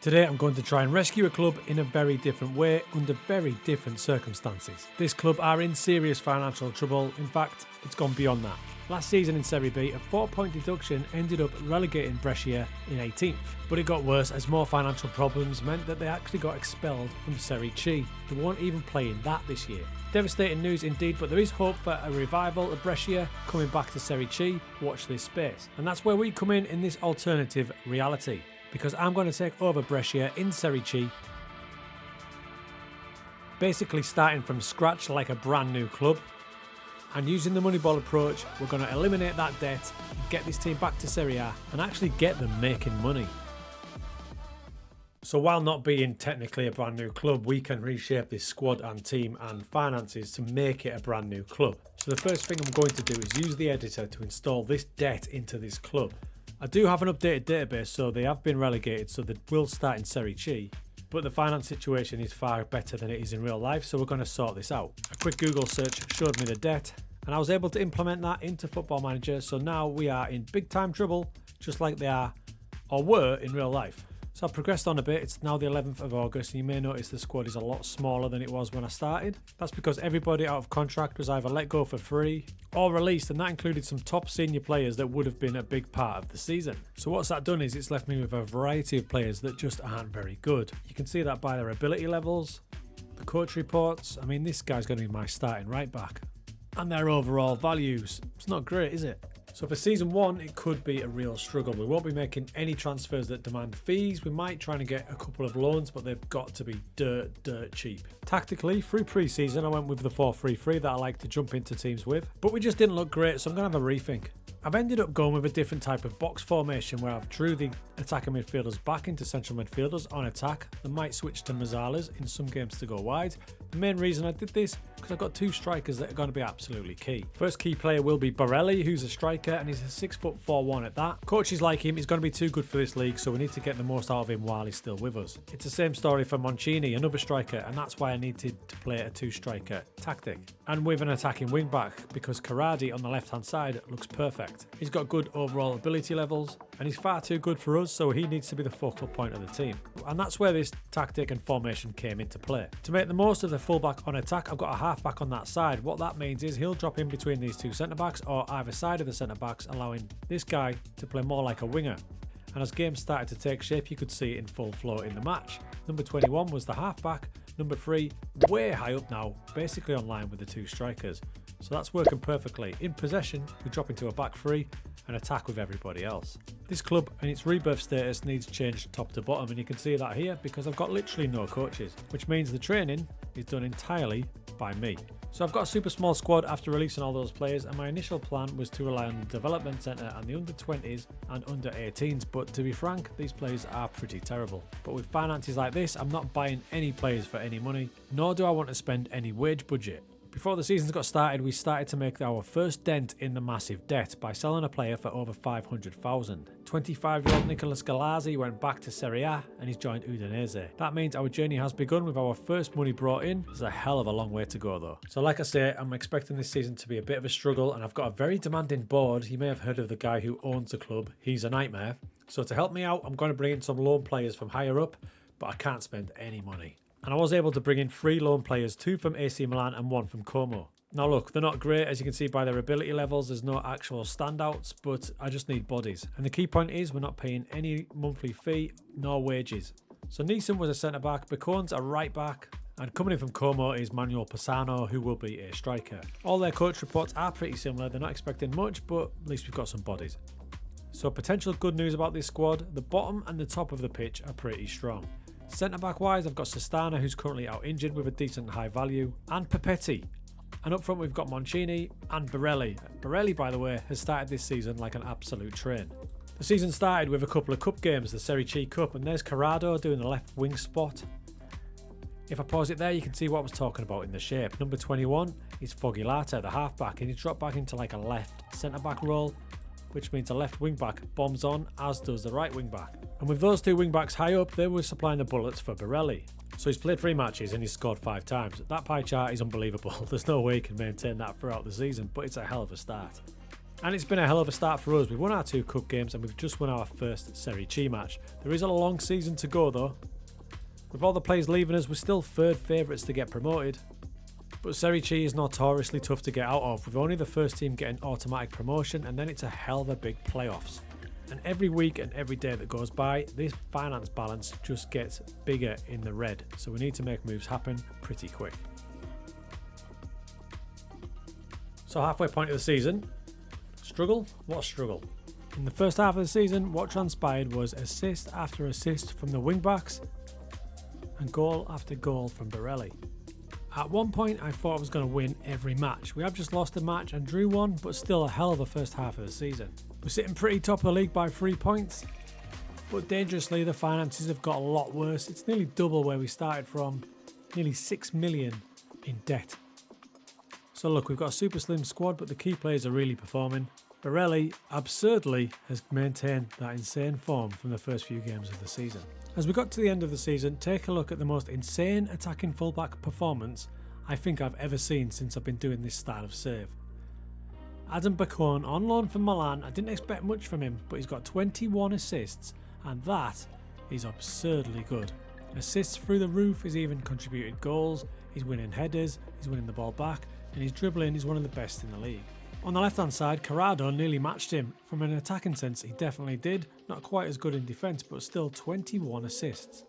Today I'm going to try and rescue a club in a very different way under very different circumstances. This club are in serious financial trouble. In fact, it's gone beyond that. Last season in Serie B, a 4-point deduction ended up relegating Brescia in 18th. But it got worse as more financial problems meant that they actually got expelled from Serie C. They won't even play in that this year. Devastating news indeed, but there is hope for a revival of Brescia coming back to Serie C. Watch this space. And that's where we come in this alternative reality. Because I'm going to take over Brescia in Serie C, basically starting from scratch like a brand new club. And using the Moneyball approach, we're going to eliminate that debt, get this team back to Serie A, and actually get them making money. So while not being technically a brand new club, we can reshape this squad and team and finances to make it a brand new club. So the first thing I'm going to do is use the editor to install this debt into this club. I do have an updated database, so they have been relegated, so they will start in Serie C. But the finance situation is far better than it is in real life, so we're going to sort this out. A quick Google search showed me the debt, and I was able to implement that into Football Manager, so now we are in big time trouble, just like they are, or were in real life. So I've progressed on a bit. It's now the 11th of August, and you may notice the squad is a lot smaller than it was when I started. That's because everybody out of contract was either let go for free or released, and that included some top senior players that would have been a big part of the season. So what's that done is it's left me with a variety of players that just aren't very good. You can see that by their ability levels, the coach reports. I mean, this guy's going to be my starting right back. And their overall values. It's not great, is it? So for season 1, it could be a real struggle. We won't be making any transfers that demand fees. We might try and get a couple of loans, but they've got to be dirt cheap. Tactically, through pre-season, I went with the 4-3-3 that I like to jump into teams with, but we just didn't look great, so I'm going to have a rethink. I've ended up going with a different type of box formation where I've drew the attacking midfielders back into central midfielders on attack. I might switch to Mazzalas in some games to go wide. The main reason I did this because I've got two strikers that are going to be absolutely key. First key player will be Borelli, who's a striker, and he's a 6'4" at that. Coaches like him, he's going to be too good for this league, so we need to get the most out of him while he's still with us. It's the same story for Moncini, another striker, and that's why I needed to play a two-striker tactic. And with an attacking wing-back, because Carradi on the left-hand side looks perfect. He's got good overall ability levels, and he's far too good for us, so he needs to be the focal point of the team. And that's where this tactic and formation came into play. To make the most of the fullback on attack, I've got a halfback on that side. What that means is he'll drop in between these two centre-backs or either side of the centre-backs, allowing this guy to play more like a winger. And as games started to take shape, you could see it in full flow in the match. Number 21 was the halfback. Number 3, way high up now, basically on line with the two strikers. So that's working perfectly. In possession, we drop into a back 3 and attack with everybody else. This club and its rebirth status needs changed top to bottom, and you can see that here because I've got literally no coaches, which means the training is done entirely by me. So I've got a super small squad after releasing all those players, and my initial plan was to rely on the development centre and the under-20s and under-18s, but to be frank, these players are pretty terrible. But with finances like this, I'm not buying any players for any money, nor do I want to spend any wage budget. Before the seasons got started, we started to make our first dent in the massive debt by selling a player for over 500,000. 25-year-old Nicolas Galazzi went back to Serie A and he's joined Udinese. That means our journey has begun with our first money brought in. There's a hell of a long way to go though. So like I say, I'm expecting this season to be a bit of a struggle, and I've got a very demanding board. You may have heard of the guy who owns the club. He's a nightmare. So to help me out, I'm going to bring in some loan players from higher up, but I can't spend any money. And I was able to bring in 3 loan players, 2 from AC Milan and 1 from Como. Now look, they're not great, as you can see by their ability levels. There's no actual standouts, but I just need bodies. And the key point is we're not paying any monthly fee nor wages. So Neeson was a centre-back, Bacon's a right-back, and coming in from Como is Manuel Pisano, who will be a striker. All their coach reports are pretty similar. They're not expecting much, but at least we've got some bodies. So potential good news about this squad, the bottom and the top of the pitch are pretty strong. Centre-back wise, I've got Sestana, who's currently out injured with a decent high value, and Pepetti. And up front we've got Moncini and Borelli. Borelli, by the way, has started this season like an absolute train. The season started with a couple of cup games, the Serie C Cup, and there's Corrado doing the left wing spot. If I pause it there, you can see what I was talking about in the shape. Number 21 is Fogilata, the halfback, and he's dropped back into like a left centre-back role, which means the left wing-back bombs on, as does the right wing-back. And with those two wing-backs high up, they were supplying the bullets for Borelli. So he's played 3 matches and he's scored 5 times. That pie chart is unbelievable. There's no way he can maintain that throughout the season, but it's a hell of a start. And it's been a hell of a start for us. We've won our 2 cup games and we've just won our first Serie C match. There is a long season to go though. With all the players leaving us, we're still third favourites to get promoted. But Serie C is notoriously tough to get out of, with only the first team getting automatic promotion, and then it's a hell of a big playoffs. And every week and every day that goes by, this finance balance just gets bigger in the red. So we need to make moves happen pretty quick. So halfway point of the season. Struggle? What a struggle. In the first half of the season, what transpired was assist after assist from the wing-backs and goal after goal from Borelli. At one point, I thought I was going to win every match. We have just lost a match and drew one, but still a hell of a first half of the season. We're sitting pretty top of the league by 3 points, but dangerously the finances have got a lot worse. It's nearly double where we started from, nearly 6 million in debt. So look, we've got a super slim squad, but the key players are really performing. Borelli, absurdly, has maintained that insane form from the first few games of the season. As we got to the end of the season, take a look at the most insane attacking fullback performance I think I've ever seen since I've been doing this style of save. Adam Bacone on loan from Milan. I didn't expect much from him, but he's got 21 assists, and that is absurdly good. Assists through the roof, he's even contributed goals, he's winning headers, he's winning the ball back, and his dribbling is one of the best in the league. On the left hand side, Corrado nearly matched him. From an attacking sense, he definitely did. Not quite as good in defence, but still 21 assists.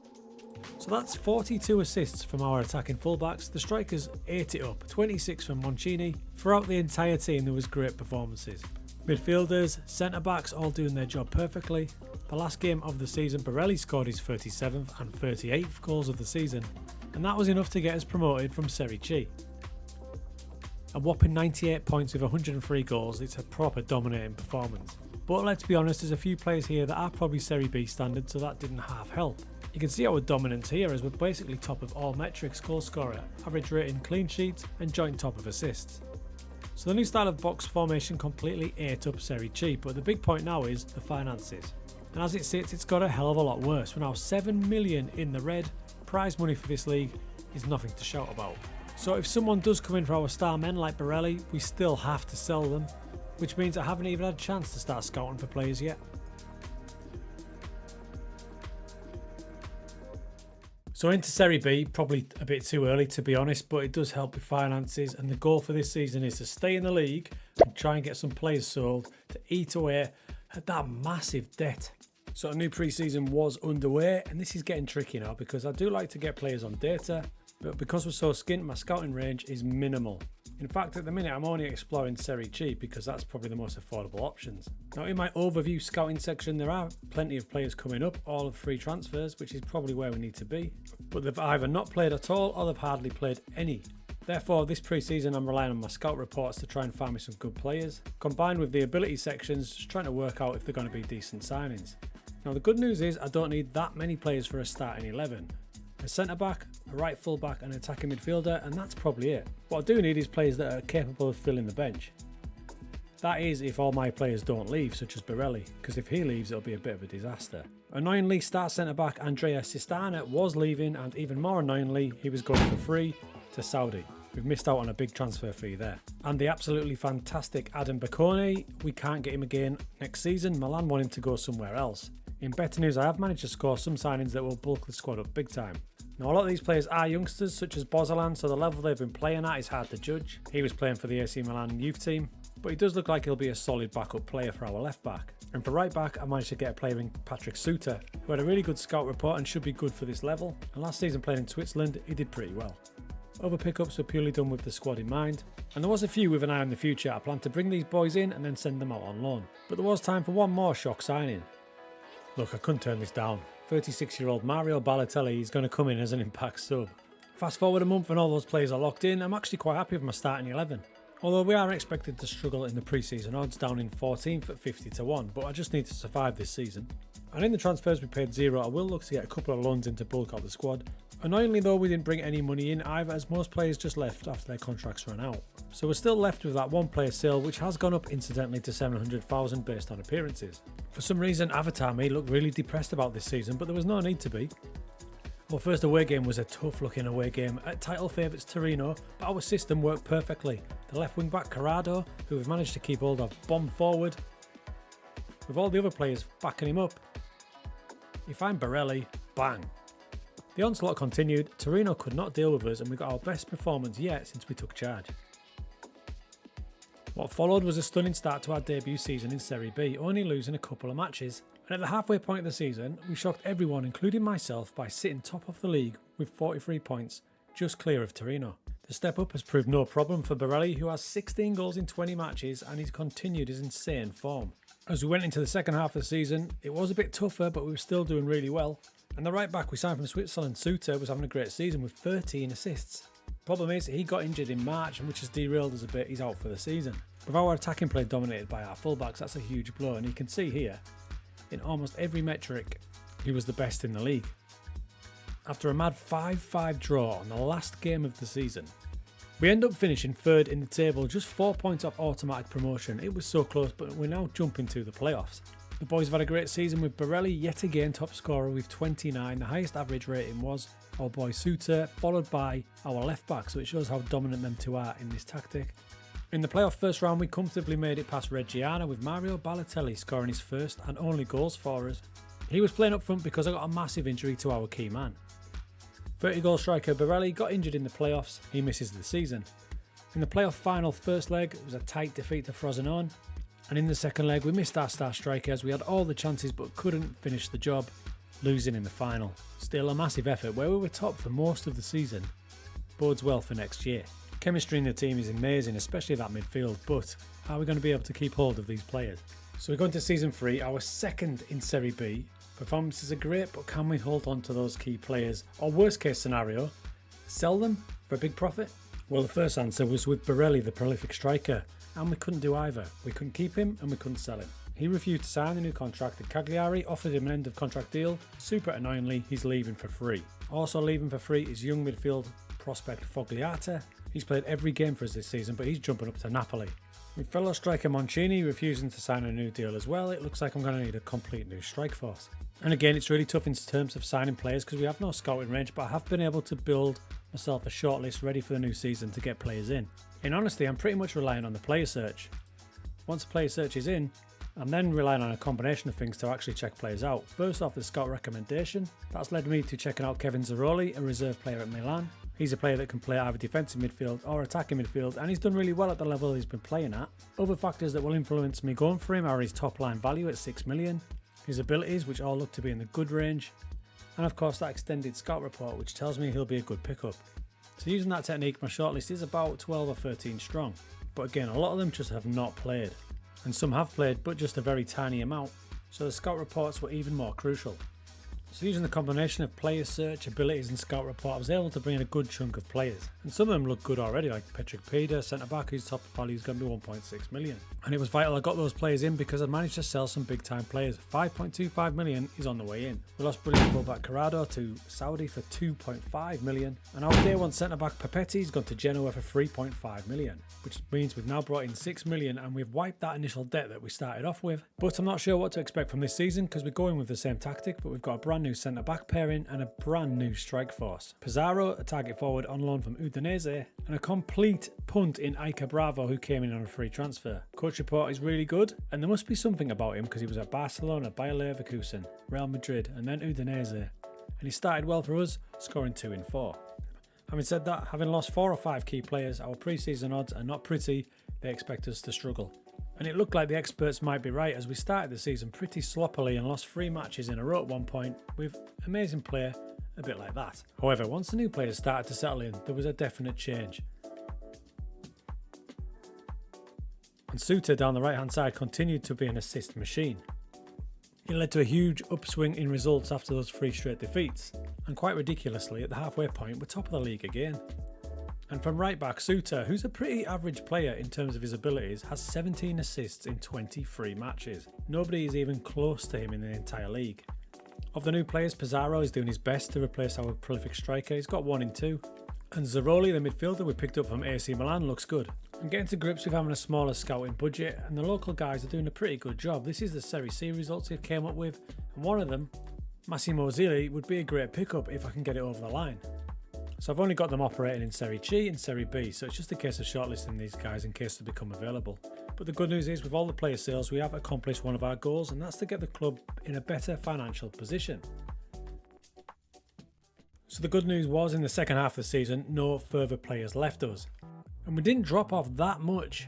So that's 42 assists from our attacking fullbacks. The strikers ate it up, 26 from Moncini. Throughout the entire team there was great performances. Midfielders, centre-backs all doing their job perfectly. The last game of the season, Borelli scored his 37th and 38th goals of the season, and that was enough to get us promoted from Serie C. A whopping 98 points with 103 goals, it's a proper dominating performance. But let's be honest, there's a few players here that are probably Serie B standard, so that didn't half help. You can see our dominance here as we're basically top of all metrics: goal scorer, average rating, clean sheets and joint top of assists. So the new style of box formation completely ate up Serie C, but the big point now is the finances. And as it sits, it's got a hell of a lot worse. We're now 7 million in the red. Prize money for this league is nothing to shout about. So if someone does come in for our star men like Borelli, we still have to sell them, which means I haven't even had a chance to start scouting for players yet. So into Serie B, probably a bit too early to be honest, but it does help with finances, and the goal for this season is to stay in the league and try and get some players sold to eat away at that massive debt. So a new pre-season was underway, and this is getting tricky now because I do like to get players on data, but because we're so skint, my scouting range is minimal. In fact, at the minute I'm only exploring Serie C because that's probably the most affordable options. Now in my overview scouting section there are plenty of players coming up, all of free transfers, which is probably where we need to be. But they've either not played at all or they've hardly played any. Therefore this pre-season I'm relying on my scout reports to try and find me some good players, combined with the ability sections, just trying to work out if they're going to be decent signings. Now the good news is I don't need that many players for a starting 11. A centre-back, a right full-back and an attacking midfielder, and that's probably it. What I do need is players that are capable of filling the bench. That is if all my players don't leave, such as Borelli, because if he leaves it'll be a bit of a disaster. Annoyingly, star centre-back Andrea Sistana was leaving, and even more annoyingly, he was going for free to Saudi. We've missed out on a big transfer fee there. And the absolutely fantastic Adam Bacone, we can't get him again next season. Milan want him to go somewhere else. In better news, I have managed to score some signings that will bulk the squad up big time. Now a lot of these players are youngsters such as Bozalan, so the level they've been playing at is hard to judge. He was playing for the AC Milan youth team, but he does look like he'll be a solid backup player for our left back. And for right back, I managed to get a player in Patrick Suter, who had a really good scout report and should be good for this level. And last season playing in Switzerland, he did pretty well. Other pickups were purely done with the squad in mind, and there was a few with an eye on the future. I planned to bring these boys in and then send them out on loan. But there was time for one more shock signing. Look, I couldn't turn this down. 36-year-old Mario Balotelli is going to come in as an impact sub. Fast forward a month and all those players are locked in. I'm actually quite happy with my starting 11. Although we are expected to struggle in the pre-season odds, down in 14th at 50-1, but I just need to survive this season. And in the transfers we paid zero, I will look to get a couple of loans in to bulk out the squad. Annoyingly though, we didn't bring any money in either, as most players just left after their contracts ran out. So we're still left with that one player sale, which has gone up incidentally to 700,000 based on appearances. For some reason, Avatar me looked really depressed about this season, but there was no need to be. Our first away game was a tough looking away game at title favourites Torino, but our system worked perfectly. The left wing back Corrado, who we've managed to keep hold of, bombed forward, with all the other players backing him up. You find Borelli, bang. The onslaught continued, Torino could not deal with us and we got our best performance yet since we took charge. What followed was a stunning start to our debut season in Serie B, only losing a couple of matches. And at the halfway point of the season, we shocked everyone, including myself, by sitting top of the league with 43 points, just clear of Torino. The step up has proved no problem for Borelli, who has 16 goals in 20 matches and he's continued his insane form. As we went into the second half of the season, it was a bit tougher, but we were still doing really well. And the right back we signed from Switzerland, Suter, was having a great season with 13 assists. Problem is, he got injured in March, and which has derailed us a bit. He's out for the season. With our attacking play dominated by our fullbacks, that's a huge blow, and you can see here, in almost every metric, he was the best in the league. After a mad 5-5 draw on the last game of the season, we end up finishing third in the table, just 4 points off automatic promotion. It was so close, but we're now jumping to the playoffs. The boys have had a great season with Borelli yet again top scorer with 29. The highest average rating was our boy Suter, followed by our left back, so it shows how dominant them two are in this tactic. In the playoff first round, we comfortably made it past Reggiana with Mario Balotelli scoring his first and only goals for us. He was playing up front because I got a massive injury to our key man. 30-goal striker Borelli got injured in the playoffs, he misses the season. In the playoff final first leg, it was a tight defeat to Frosinone, and in the second leg we missed our star striker as we had all the chances but couldn't finish the job, losing in the final. Still a massive effort where we were top for most of the season, bodes well for next year. Chemistry in the team is amazing, especially that midfield, but are we going to be able to keep hold of these players? So we're going to season 3, our second in Serie B. Performances are great, but can we hold on to those key players? Or worst case scenario, sell them for a big profit? Well, the first answer was with Borelli, the prolific striker, and we couldn't do either. We couldn't keep him and we couldn't sell him. He refused to sign a new contract and Cagliari offered him an end of contract deal. Super annoyingly, he's leaving for free. Also leaving for free is young midfield prospect Fogliata. He's played every game for us this season, but he's jumping up to Napoli. With fellow striker Mancini refusing to sign a new deal as well, it looks like I'm going to need a complete new strike force. And again, it's really tough in terms of signing players because we have no scouting range, but I have been able to build myself a shortlist ready for the new season to get players in. In honesty, I'm pretty much relying on the player search. Once the player search is in, I'm then relying on a combination of things to actually check players out. First off, the scout recommendation. That's led me to checking out Kevin Zeroli, a reserve player at Milan. He's a player that can play either defensive midfield or attacking midfield, and he's done really well at the level he's been playing at. Other factors that will influence me going for him are his top line value at 6 million, his abilities, which all look to be in the good range, and of course that extended scout report, which tells me he'll be a good pickup. So using that technique, my shortlist is about 12 or 13 strong, but again, a lot of them just have not played, and some have played, but just a very tiny amount, so the scout reports were even more crucial. So using the combination of player search, abilities and scout report, I was able to bring in a good chunk of players. And some of them look good already, like Patrick Peda, centre-back, whose top value is going to be 1.6 million. And it was vital I got those players in because I managed to sell some big-time players. 5.25 million is on the way in. We lost brilliant fullback Corrado to Saudi for 2.5 million. And our day one centre-back Papetti's gone to Genoa for 3.5 million. Which means we've now brought in 6 million and we've wiped that initial debt that we started off with. But I'm not sure what to expect from this season because we're going with the same tactic, but we've got a brand new centre-back pairing and a brand new strike force. Pizarro, a target forward on loan from Udinese, and a complete punt in Iker Bravo, who came in on a free transfer. Coach report is really good, and there must be something about him because he was at Barcelona, Bayer Leverkusen, Real Madrid, and then Udinese, and he started well for us, scoring 2 in 4. Having said that, having lost 4 or 5 key players, our pre-season odds are not pretty. They expect us to struggle. And it looked like the experts might be right as we started the season pretty sloppily and lost 3 matches in a row at one point with amazing player a bit like that. However, once the new players started to settle in, there was a definite change. And Suter down the right hand side continued to be an assist machine. It led to a huge upswing in results after those 3 straight defeats, and quite ridiculously at the halfway point we're top of the league again. And from right back, Suter, who's a pretty average player in terms of his abilities, has 17 assists in 23 matches. Nobody is even close to him in the entire league. Of the new players, Pizarro is doing his best to replace our prolific striker. He's got 1 in 2. And Zeroli, the midfielder we picked up from AC Milan, looks good. I'm getting to grips with having a smaller scouting budget, and the local guys are doing a pretty good job. This is the Serie C results they came up with, and one of them Massimo Zilli would be a great pickup if I can get it over the line. So I've only got them operating in Serie C and Serie B, so it's just a case of shortlisting these guys in case they become available. But the good news is, with all the player sales, we have accomplished one of our goals, and that's to get the club in a better financial position. So the good news was, in the second half of the season, no further players left us. And we didn't drop off that much.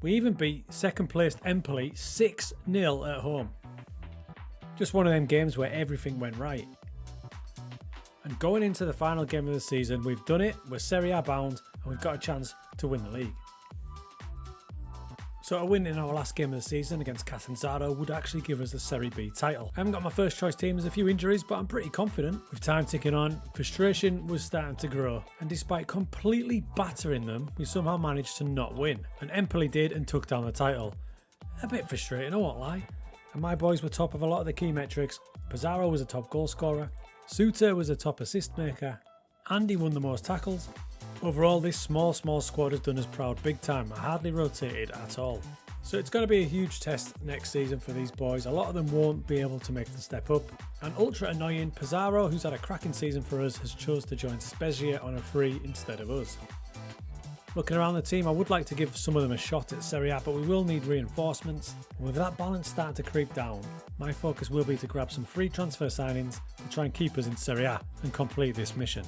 We even beat second placed Empoli 6-0 at home. Just one of them games where everything went right. And going into the final game of the season, we've done it, we're Serie A bound, and we've got a chance to win the league. So a win in our last game of the season against Catanzaro would actually give us the Serie B title. I haven't got my first choice team, there's a few injuries, but I'm pretty confident. With time ticking on, frustration was starting to grow, and despite completely battering them, we somehow managed to not win. And Empoli did and took down the title. A bit frustrating, I won't lie. And my boys were top of a lot of the key metrics. Pizarro was a top goal scorer, Suter was a top assist maker, Andy won the most tackles. Overall, this small squad has done us proud big time. I hardly rotated at all. So it's going to be a huge test next season for these boys. A lot of them won't be able to make the step up. And ultra annoying, Pizarro, who's had a cracking season for us, has chose to join Brescia on a free instead of us. Looking around the team, I would like to give some of them a shot at Serie A, but we will need reinforcements. And with that balance starting to creep down, my focus will be to grab some free transfer signings to try and keep us in Serie A and complete this mission.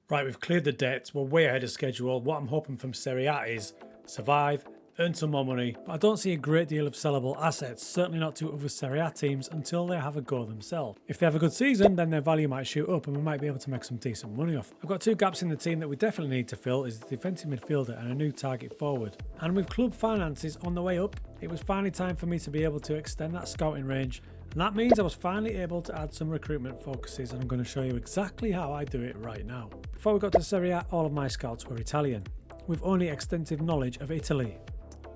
Right, we've cleared the debts, we're way ahead of schedule. What I'm hoping from Serie A is survive, earn some more money, but I don't see a great deal of sellable assets, certainly not to other Serie A teams until they have a go themselves. If they have a good season, then their value might shoot up and we might be able to make some decent money off. I've got two gaps in the team that we definitely need to fill, is the defensive midfielder and a new target forward. And with club finances on the way up, it was finally time for me to be able to extend that scouting range. And that means I was finally able to add some recruitment focuses, and I'm going to show you exactly how I do it right now. Before we got to Serie A, all of my scouts were Italian, with only extensive knowledge of Italy.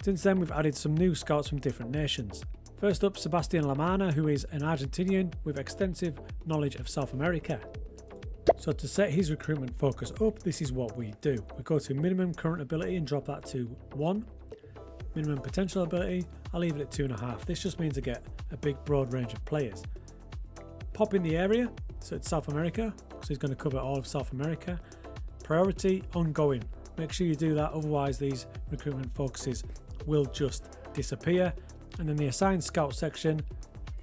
Since then, we've added some new scouts from different nations. First up, Sebastian Lamana, who is an Argentinian with extensive knowledge of South America. So to set his recruitment focus up, this is what we do. We go to minimum current ability and drop that to 1. Minimum potential ability, I'll leave it at 2.5. This just means I get a big broad range of players. Pop in the area, so it's South America, so he's going to cover all of South America. Priority, ongoing. Make sure you do that, otherwise these recruitment focuses will just disappear. And then the assign scout section,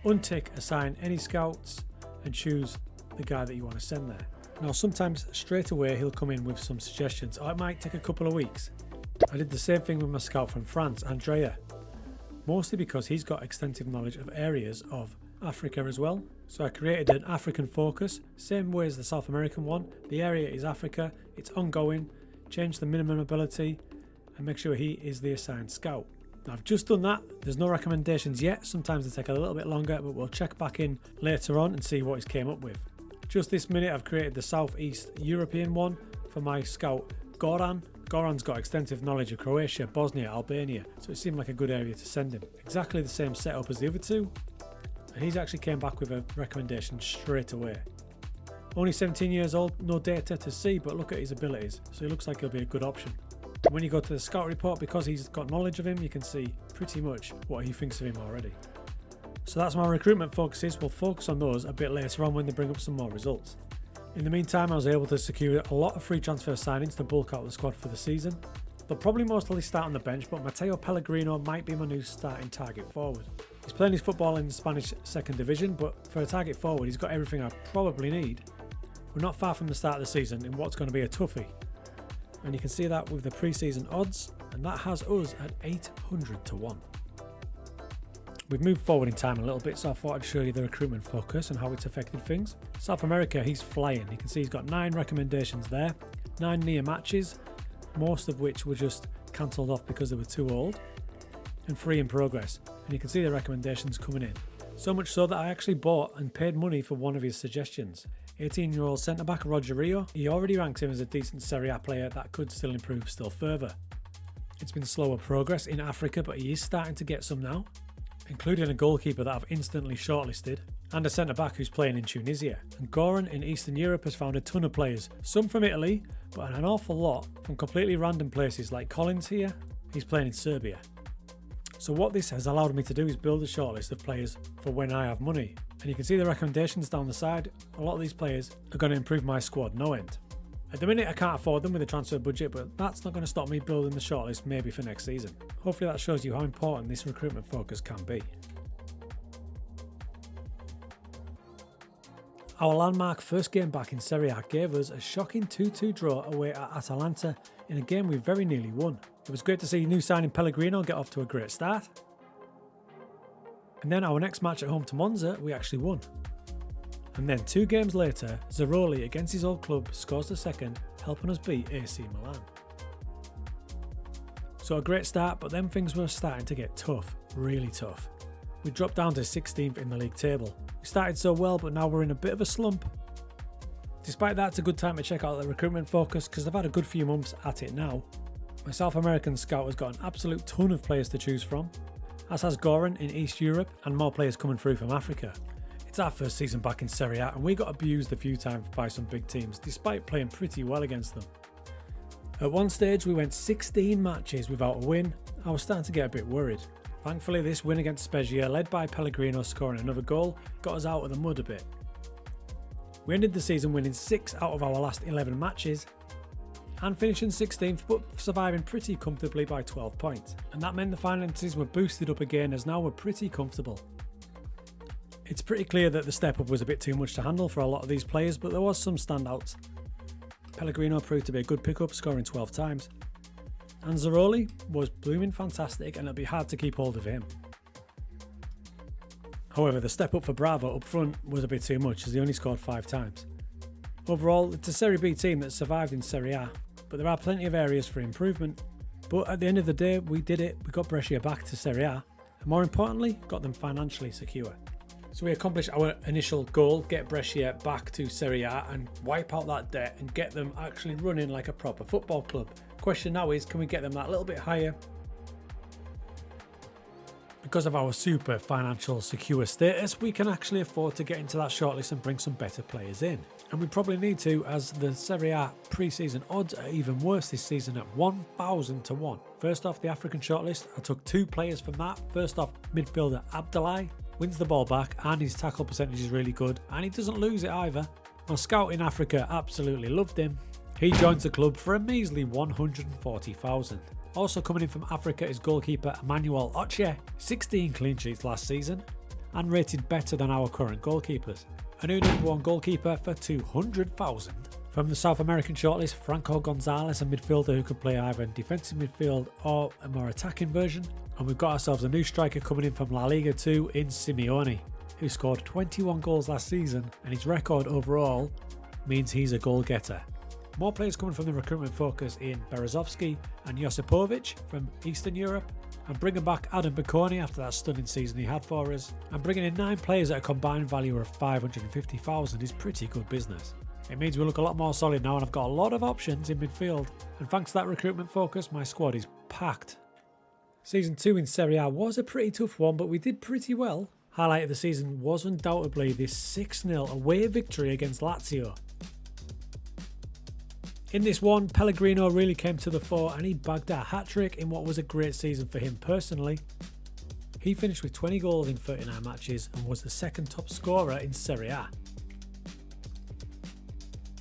untick assign any scouts and choose the guy that you want to send there. Now sometimes straight away he'll come in with some suggestions, or it might take a couple of weeks. I did the same thing with my scout from France, Andrea, mostly because he's got extensive knowledge of areas of Africa as well. So I created an African focus, same way as the South American one. The area is Africa, it's ongoing, change the minimum ability and make sure he is the assigned scout. Now I've just done that, there's no recommendations yet, sometimes they take a little bit longer, but we'll check back in later on and see what he's came up with. Just this minute I've created the Southeast European one for my scout Goran. Goran's got extensive knowledge of Croatia, Bosnia, Albania, so it seemed like a good area to send him. Exactly the same setup as the other two, and he's actually came back with a recommendation straight away. Only 17 years old, no data to see, but look at his abilities, so he looks like he'll be a good option. When you go to the scout report, because he's got knowledge of him, you can see pretty much what he thinks of him already. So that's my recruitment focuses. We'll focus on those a bit later on when they bring up some more results. In the meantime, I was able to secure a lot of free transfer signings to bulk out the squad for the season. They'll probably mostly start on the bench, but Matteo Pellegrino might be my new starting target forward. He's playing his football in the Spanish second division, but for a target forward, he's got everything I probably need. We're not far from the start of the season in what's going to be a toughie. And you can see that with the pre-season odds, and that has us at 800 to 1. We've moved forward in time a little bit, so I thought I'd show you the recruitment focus and how it's affected things. South America, he's flying. You can see he's got 9 recommendations there, 9 near matches, most of which were just cancelled off because they were too old, and 3 in progress. And you can see the recommendations coming in. So much so that I actually bought and paid money for one of his suggestions. 18-year-old centre-back Roger Rio. He already ranks him as a decent Serie A player that could still improve still further. It's been slower progress in Africa, but he is starting to get some now, including a goalkeeper that I've instantly shortlisted, and a centre-back who's playing in Tunisia. And Goran in Eastern Europe has found a ton of players, some from Italy, but an awful lot from completely random places like Collins here, he's playing in Serbia. So what this has allowed me to do is build a shortlist of players for when I have money. And you can see the recommendations down the side. A lot of these players are going to improve my squad no end. At the minute I can't afford them with a transfer budget, but that's not going to stop me building the shortlist maybe for next season. Hopefully that shows you how important this recruitment focus can be. Our landmark first game back in Serie A gave us a shocking 2-2 draw away at Atalanta in a game we very nearly won. It was great to see new signing Pellegrino get off to a great start. And then our next match at home to Monza, we actually won. And then 2 games later, Zeroli against his old club scores the second, helping us beat AC Milan. So a great start, but then things were starting to get tough, really tough. We dropped down to 16th in the league table. We started so well, but now we're in a bit of a slump. Despite that, it's a good time to check out the recruitment focus because I've had a good few months at it now. My South American scout has got an absolute ton of players to choose from, as has Goran in East Europe and more players coming through from Africa. It's our first season back in Serie A and we got abused a few times by some big teams despite playing pretty well against them. At one stage we went 16 matches without a win. I was starting to get a bit worried. Thankfully this win against Brescia, led by Pellegrino scoring another goal, got us out of the mud a bit. We ended the season winning 6 out of our last 11 matches and finishing 16th, but surviving pretty comfortably by 12 points. And that meant the finances were boosted up again, as now we're pretty comfortable. It's pretty clear that the step up was a bit too much to handle for a lot of these players, but there was some standouts. Pellegrino proved to be a good pickup, scoring 12 times. And Zeroli was blooming fantastic, and it'll be hard to keep hold of him. However, the step up for Bravo up front was a bit too much, as he only scored 5 times. Overall, it's a Serie B team that survived in Serie A, but there are plenty of areas for improvement. But at the end of the day, we did it. We got Brescia back to Serie A, and more importantly, got them financially secure. So we accomplished our initial goal, get Brescia back to Serie A and wipe out that debt and get them actually running like a proper football club. Question now is, can we get them that little bit higher? Because of our super financial secure status, we can actually afford to get into that shortlist and bring some better players in. And we probably need to, as the Serie A pre-season odds are even worse this season at 1,000 to 1. First off the African shortlist, I took 2 players from that. First off, midfielder Abdalai wins the ball back and his tackle percentage is really good and he doesn't lose it either. My scout in Africa absolutely loved him. He joins the club for a measly 140,000. Also coming in from Africa is goalkeeper Emmanuel Oche, 16 clean sheets last season and rated better than our current goalkeepers. A new number 1 goalkeeper for 200,000. From the South American shortlist, Franco Gonzalez, a midfielder who can play either in defensive midfield or a more attacking version. And we've got ourselves a new striker coming in from La Liga 2 in Simeone, who scored 21 goals last season, and his record overall means he's a goal getter. More players coming from the recruitment focus in Berezovsky and Josipovic from Eastern Europe, and bringing back Adam Baconi after that stunning season he had for us, and bringing in 9 players at a combined value of 550,000 is pretty good business. It means we look a lot more solid now, and I've got a lot of options in midfield, and thanks to that recruitment focus, my squad is packed. Season 2 in Serie A was a pretty tough one, but we did pretty well. Highlight of the season was undoubtedly this 6-0 away victory against Lazio. In this one, Pellegrino really came to the fore and he bagged a hat-trick in what was a great season for him personally. He finished with 20 goals in 39 matches and was the second top scorer in Serie A.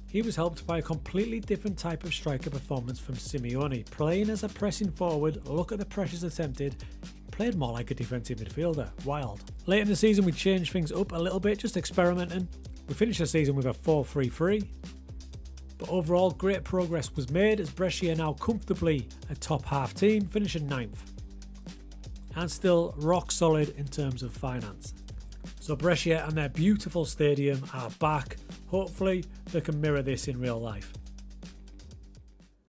He was helped by a completely different type of striker performance from Simeone, playing as a pressing forward, look at the pressures attempted, played more like a defensive midfielder, wild. Late in the season we changed things up a little bit, just experimenting. We finished the season with a 4-3-3, but overall great progress was made as Brescia are now comfortably a top half team, finishing 9th. And still rock solid in terms of finance. So Brescia and their beautiful stadium are back. Hopefully they can mirror this in real life.